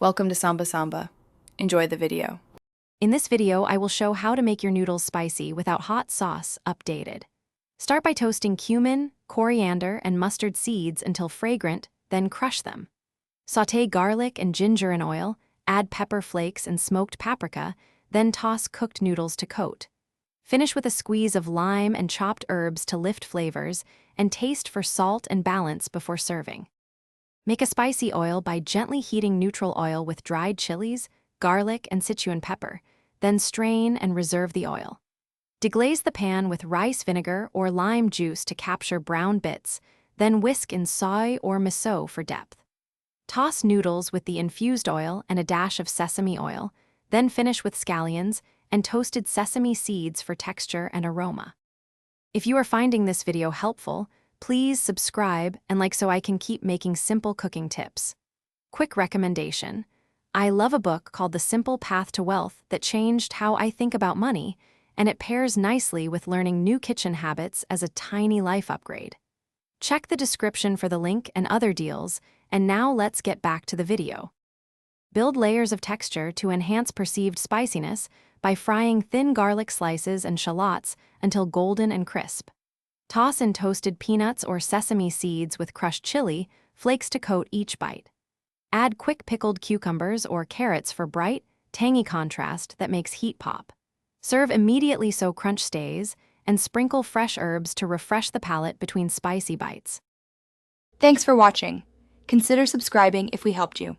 Welcome to Samba Samba. Enjoy the video. In this video, I will show how to make your noodles spicy without hot sauce updated. Start by toasting cumin, coriander, and mustard seeds until fragrant, then crush them. Sauté garlic and ginger in oil, add pepper flakes and smoked paprika, then toss cooked noodles to coat. Finish with a squeeze of lime and chopped herbs to lift flavors, and taste for salt and balance before serving. Make a spicy oil by gently heating neutral oil with dried chilies, garlic, and Sichuan pepper, then strain and reserve the oil. Deglaze the pan with rice vinegar or lime juice to capture brown bits, then whisk in soy or miso for depth. Toss noodles with the infused oil and a dash of sesame oil, then finish with scallions and toasted sesame seeds for texture and aroma. If you are finding this video helpful, please subscribe and like so I can keep making simple cooking tips. Quick recommendation. I love a book called The Simple Path to Wealth that changed how I think about money, and it pairs nicely with learning new kitchen habits as a tiny life upgrade. Check the description for the link and other deals, and now let's get back to the video. Build layers of texture to enhance perceived spiciness by frying thin garlic slices and shallots until golden and crisp. Toss in toasted peanuts or sesame seeds with crushed chili, flakes to coat each bite. Add quick pickled cucumbers or carrots for bright, tangy contrast that makes heat pop. Serve immediately so crunch stays, and sprinkle fresh herbs to refresh the palate between spicy bites. Thanks for watching. Consider subscribing if we helped you.